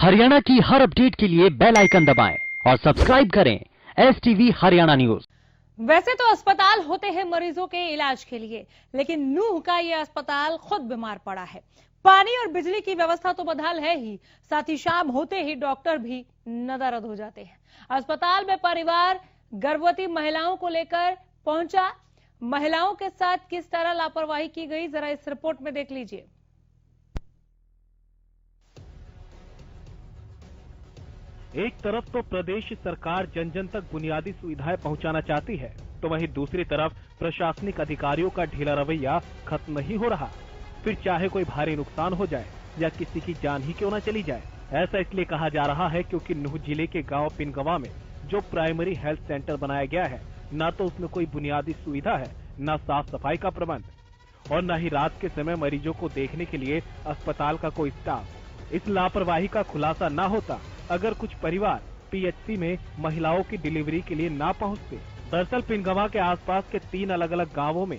हरियाणा की हर अपडेट के लिए बेल आइकन दबाएं और सब्सक्राइब करें STV हरियाणा न्यूज। वैसे तो अस्पताल होते हैं मरीजों के इलाज के लिए, लेकिन नूह का यह अस्पताल खुद बीमार पड़ा है। पानी और बिजली की व्यवस्था तो बदहाल है ही, साथ ही शाम होते ही डॉक्टर भी नदारद हो जाते हैं। अस्पताल में परिवार गर्भवती महिलाओं को लेकर पहुंचा। महिलाओं के साथ किस तरह लापरवाही की गई, जरा इस रिपोर्ट में देख लीजिए। एक तरफ तो प्रदेश सरकार जन जन तक बुनियादी सुविधाएं पहुंचाना चाहती है, तो वहीं दूसरी तरफ प्रशासनिक अधिकारियों का ढीला रवैया खत्म नहीं हो रहा। फिर चाहे कोई भारी नुकसान हो जाए या किसी की जान ही क्यों न चली जाए। ऐसा इसलिए कहा जा रहा है क्योंकि नूह जिले के गांव पिनगवा में जो प्राइमरी हेल्थ सेंटर बनाया गया है, न तो उसमें कोई बुनियादी सुविधा है, न साफ सफाई का प्रबंध और न ही रात के समय मरीजों को देखने के लिए अस्पताल का कोई स्टाफ। इस लापरवाही का खुलासा न होता अगर कुछ परिवार PHC में महिलाओं की डिलीवरी के लिए ना पहुंचते। दरअसल पिनगवा के आसपास के 3 अलग अलग गांवों में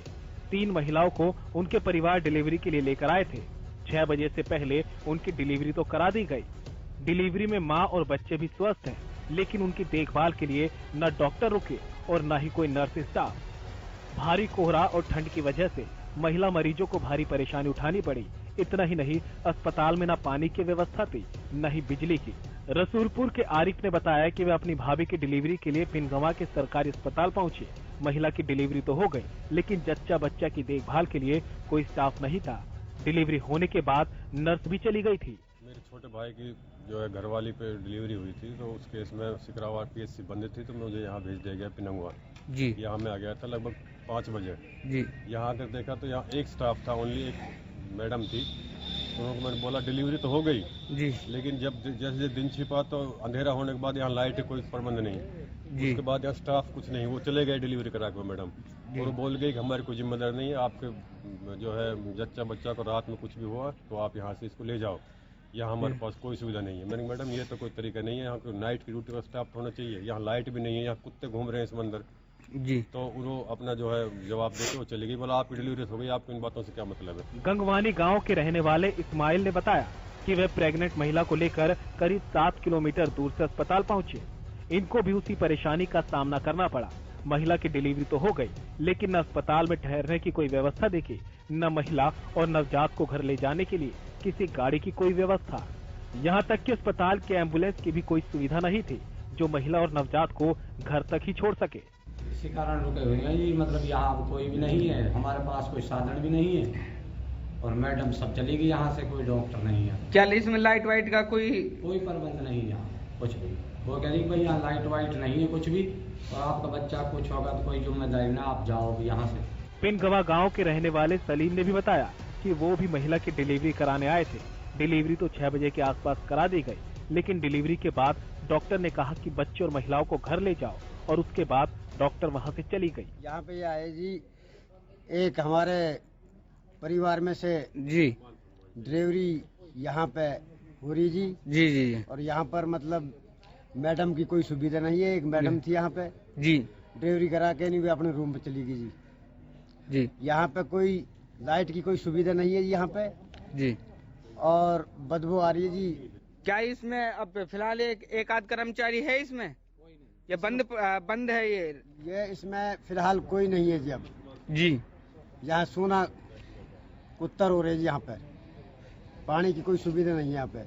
3 महिलाओं को उनके परिवार डिलीवरी के लिए लेकर आए थे। 6 बजे से पहले उनकी डिलीवरी तो करा दी गई। डिलीवरी में मां और बच्चे भी स्वस्थ हैं, लेकिन उनकी देखभाल के लिए न डॉक्टर रुके और न ही कोई नर्स स्टाफ। भारी कोहरा और ठंड की वजह से महिला मरीजों को भारी परेशानी उठानी पड़ी। इतना ही नहीं, अस्पताल में न पानी की व्यवस्था थी, न ही बिजली की। रसूलपुर के आरिफ ने बताया कि वे अपनी भाभी की डिलीवरी के लिए पिनगवा के सरकारी अस्पताल पहुंचे। महिला की डिलीवरी तो हो गई, लेकिन जच्चा बच्चा की देखभाल के लिए कोई स्टाफ नहीं था। डिलीवरी होने के बाद नर्स भी चली गई थी। मेरे छोटे भाई की जो है घरवाली पे डिलीवरी हुई थी, तो उस केस में सिकरावार PHC बंद थी, तो मुझे यहाँ भेज दिया गया पिनगवा जी। यहाँ मैं आ गया था लगभग 5 बजे जी। यहाँ आकर देखा तो यहाँ एक स्टाफ था, ओनली एक मैडम थी। उनको मैंने बोला डिलीवरी तो हो गई जी, लेकिन जब जैसे दिन छिपा तो अंधेरा होने के बाद यहाँ लाइट कोई प्रबंध नहीं जी। उसके बाद यहाँ स्टाफ कुछ नहीं, वो चले गए डिलीवरी करा के मैडम, और वो बोल गई कि हमारी कोई जिम्मेदारी नहीं है, आपके जो है जच्चा बच्चा को रात में कुछ भी हुआ तो आप यहाँ से इसको ले जाओ, यहाँ हमारे पास कोई सुविधा नहीं है। मैंने मैडम ये तो कोई तरीका नहीं है, यहाँ को नाइट की ड्यूटी का स्टाफ होना चाहिए, यहाँ लाइट भी नहीं है, यहाँ कुत्ते घूम रहे हैं इसमें अंदर जी। तो उन्होंने अपना जो है जवाब देते वो चली गई। बोला आपकी डिलीवरी हो गई, आपको इन बातों से क्या मतलब है। गंगवानी गांव के रहने वाले इस्माइल ने बताया कि वे प्रेग्नेंट महिला को लेकर करीब 7 किलोमीटर दूर से अस्पताल पहुंचे। इनको भी उसी परेशानी का सामना करना पड़ा। महिला की डिलीवरी तो हो गई, लेकिन न अस्पताल में ठहरने की कोई व्यवस्था देखी, न महिला और नवजात को घर ले जाने के लिए किसी गाड़ी की कोई व्यवस्था। यहाँ तक कि अस्पताल के एम्बुलेंस की भी कोई सुविधा नहीं थी जो महिला और नवजात को घर तक ही छोड़ सके। इसी कारण रुके हुए हैं जी, मतलब यहाँ कोई भी नहीं है, हमारे पास कोई साधन भी नहीं है, और मैडम सब चली गई यहाँ से, कोई डॉक्टर नहीं है। क्या इसमें लाइट वाइट का कोई प्रबंध नहीं है यहाँ, कुछ भी। वो कह रही भाई यहाँ लाइट वाइट नहीं है कुछ भी, और आपका बच्चा कुछ होगा तो कोई जिम्मेदारी ना, आप जाओ यहाँ से। पिनगवा गाँव के रहने वाले सलीम ने भी बताया कि वो भी महिला की डिलीवरी कराने आए थे। डिलीवरी तो 6 बजे के आसपास करा दी गई, लेकिन डिलीवरी के बाद डॉक्टर ने कहा कि बच्चे और महिलाओं को घर ले जाओ, और उसके बाद डॉक्टर वहां से चली गई। यहाँ पे आए जी, एक हमारे परिवार में से जी डिलीवरी यहाँ पे हो रही जी जी जी, और यहाँ पर मतलब मैडम की कोई सुविधा नहीं है। एक मैडम थी यहाँ पे जी, डिलीवरी करा के नहीं वे अपने रूम पे चली गई जी जी। यहाँ पे कोई लाइट की कोई सुविधा नहीं है यहाँ पे जी, और बदबू आ रही है जी। क्या इसमें अब फिलहाल एक आध कर्मचारी है इसमें, ये बंद है? ये इसमें फिलहाल कोई नहीं है जी अब जी। यहाँ सोना कुत्तर हो रहे जी, यहाँ पे पानी की कोई सुविधा नहीं है, यहाँ पे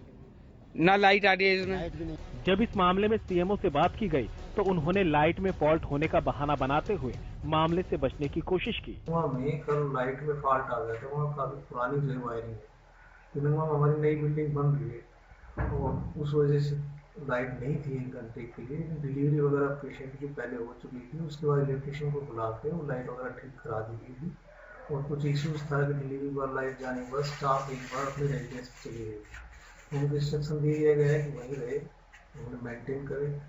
ना लाइट आ रही है इसमें। लाइट भी नहीं। जब इस मामले में CMO से बात की गई तो उन्होंने लाइट में फॉल्ट होने का बहाना बनाते हुए मामले से बचने की कोशिश की। वहाँ में कल लाइट में फॉल्ट आ गया था, वहाँ काफी पुरानी जो वायरिंग है, तो वहाँ हमारी नई बिल्डिंग बन रही है, और उस वजह से लाइट नहीं थी 1 घंटे के लिए। डिलीवरी वगैरह पेशेंट जो पहले हो चुकी थी, उसके बाद इलेक्ट्रिशियन को बुला के वो लाइट वगैरह ठीक करा दी गई थी, और कुछ इश्यूज था कि डिलीवरी पर लाइट जाने के बाद स्टाफ एक बार अपने रेजिडेंस पर चले गए। उनको इंस्ट्रक्शन दिया गया है कि वहीं रहे, उन्हें मेंटेन करें,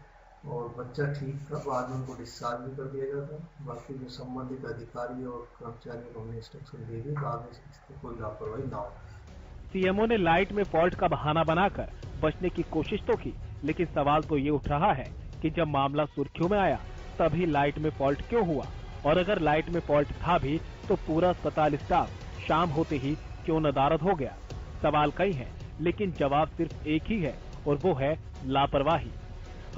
और बच्चा ठीक था, बाद में उनको डिस्चार्ज भी कर दिया जाता। बाकी जो संबंधित अधिकारी और कर्मचारियों को हमने इंस्ट्रक्शन दे दी, बाद में इसकी कोई लापरवाही ना हो। CMO ने लाइट में फॉल्ट का बहाना बनाकर बचने की कोशिश तो की, लेकिन सवाल तो ये उठ रहा है कि जब मामला सुर्खियों में आया तभी लाइट में फॉल्ट क्यों हुआ, और अगर लाइट में फॉल्ट था भी तो पूरा अस्पताल स्टाफ शाम होते ही क्यों नदारद हो गया। सवाल कई हैं, लेकिन जवाब सिर्फ एक ही है, और वो है लापरवाही।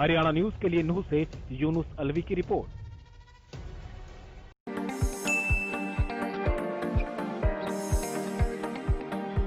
हरियाणा न्यूज के लिए नूह से यूनुस अलवी की रिपोर्ट।